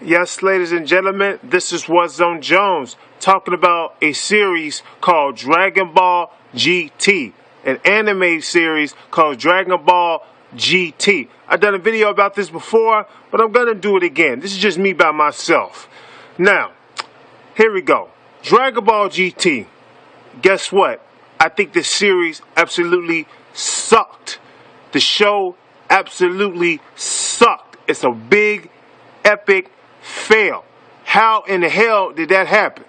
Yes, ladies and gentlemen, this is Warzone Jones talking about a series called Dragon Ball GT, an anime series called Dragon Ball GT. I've done a video about this before, but I'm going to do it again. This is just me by myself. Now, here we go. Dragon Ball GT. Guess what? I think this series absolutely sucked. The show absolutely sucked. It's a big, epic fail. How in the hell did that happen?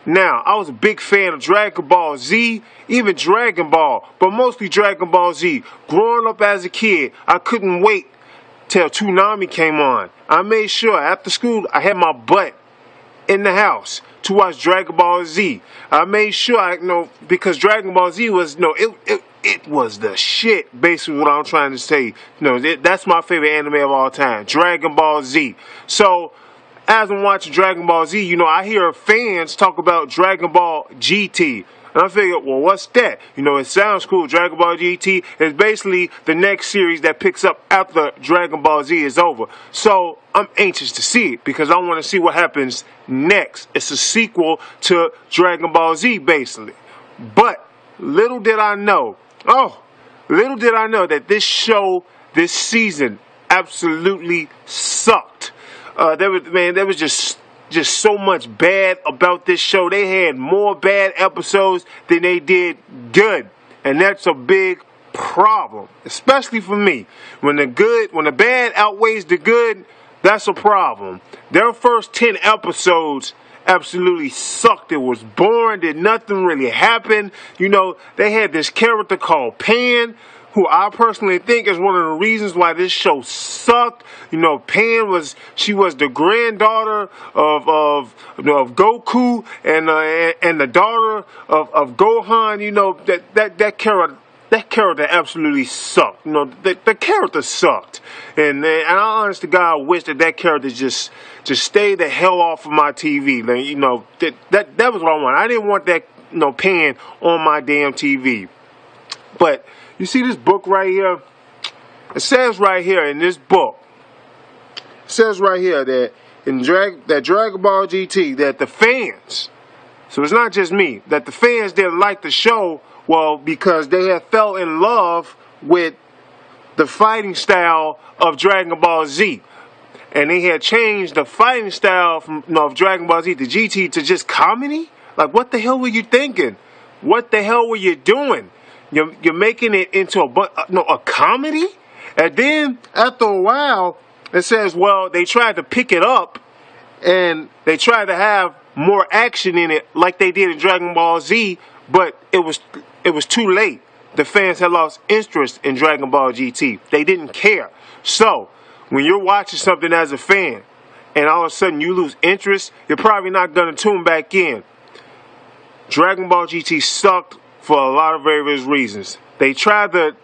Now, I was a big fan of Dragon Ball Z, even Dragon Ball, but mostly Dragon Ball Z. Growing up as a kid, I couldn't wait till Toonami came on. I made sure after school I had my butt in the house to watch Dragon Ball Z. I made sure because Dragon Ball Z was it was the shit. Basically, what I'm trying to say, that's my favorite anime of all time, Dragon Ball Z. So, as I'm watching Dragon Ball Z, I hear fans talk about Dragon Ball GT. And I figured, well, what's that? It sounds cool. Dragon Ball GT is basically the next series that picks up after Dragon Ball Z is over. So I'm anxious to see it because I want to see what happens next. It's a sequel to Dragon Ball Z, basically. But little did I know that this season absolutely sucked. There was just so much bad about this show. They had more bad episodes than they did good. And that's a big problem, especially for me. When the bad outweighs the good, that's a problem. Their first 10 episodes absolutely sucked. It was boring. Did nothing really happen. They had this character called Pan, who I personally think is one of the reasons why this show sucked. Pan was the granddaughter of Goku and the daughter of Gohan. That character absolutely sucked. The character sucked, and I honest to God wish that character just stayed the hell off of my TV. That was what I wanted. I didn't want that Pan on my damn TV. But you see this book right here? It says right here in this book, that Dragon Ball GT, that the fans, so it's not just me, that the fans didn't like the show, well, because they had fell in love with the fighting style of Dragon Ball Z. And they had changed the fighting style of Dragon Ball Z to GT to just comedy? Like, what the hell were you thinking? What the hell were you doing? You're making it into a comedy? And then, after a while, it says, well, they tried to pick it up and they tried to have more action in it like they did in Dragon Ball Z, but it was too late. The fans had lost interest in Dragon Ball GT. They didn't care. So, when you're watching something as a fan and all of a sudden you lose interest, you're probably not going to tune back in. Dragon Ball GT sucked for a lot of various reasons. They tried to,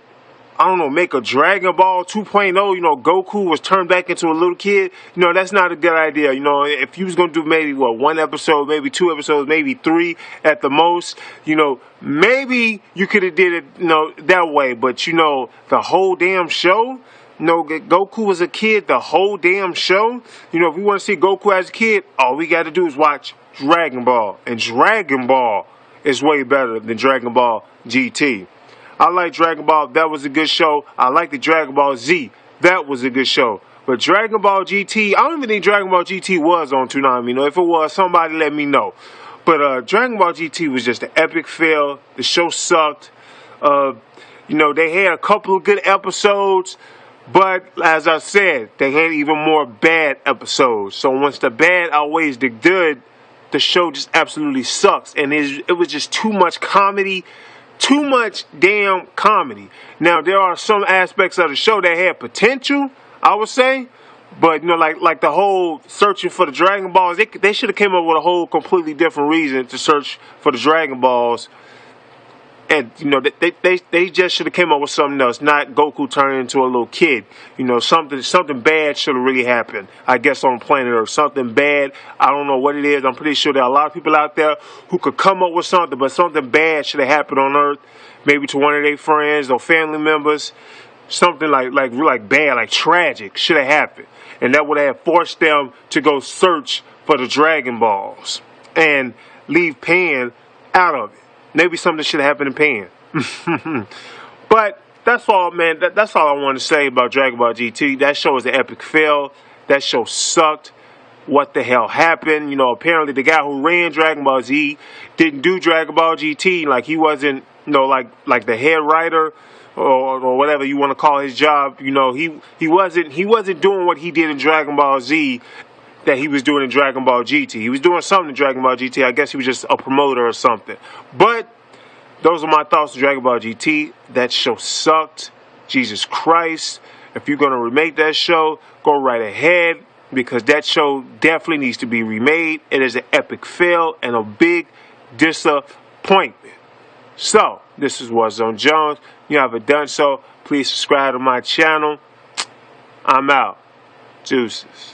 make a Dragon Ball 2.0. Goku was turned back into a little kid. That's not a good idea. If you was going to do maybe, one episode, maybe 2 episodes, maybe 3 at the most, maybe you could have did it, that way. But, the whole damn show, Goku was a kid the whole damn show. If we want to see Goku as a kid, all we got to do is watch Dragon Ball. And Dragon Ball is way better than Dragon Ball GT. I like Dragon Ball. That was a good show. I like the Dragon Ball Z. That was a good show. But Dragon Ball GT, I don't even think Dragon Ball GT was on Toonami. If it was, somebody let me know. But Dragon Ball GT was just an epic fail. The show sucked. They had a couple of good episodes. But, as I said, they had even more bad episodes. So once the bad outweighs the good, the show just absolutely sucks. And it was just too much comedy. Too much damn comedy. Now, there are some aspects of the show that had potential, I would say. But, like the whole searching for the Dragon Balls, they should have came up with a whole completely different reason to search for the Dragon Balls. And, they just should have came up with something else, not Goku turning into a little kid. Something bad should have really happened, I guess, on planet Earth. Something bad, I don't know what it is. I'm pretty sure there are a lot of people out there who could come up with something, but something bad should have happened on Earth, maybe to one of their friends or family members. Something like bad, like tragic should have happened. And that would have forced them to go search for the Dragon Balls and leave Pan out of it. Maybe something should have happened in Pan. But that's all, man. That's all I want to say about Dragon Ball GT. That show is an epic fail. That show sucked. What the hell happened? You know, apparently the guy who ran Dragon Ball Z didn't do Dragon Ball GT. Like, he wasn't, you know, like the head writer or whatever you want to call his job. You know, he wasn't doing what he did in Dragon Ball Z that he was doing in Dragon Ball GT. He was doing something in Dragon Ball GT. I guess he was just a promoter or something. But those are my thoughts on Dragon Ball GT. That show sucked. Jesus Christ. If you're going to remake that show, go right ahead, because that show definitely needs to be remade. It is an epic fail and a big disappointment. So, this is Warzone Jones. You haven't done so, please subscribe to my channel. I'm out. Deuces.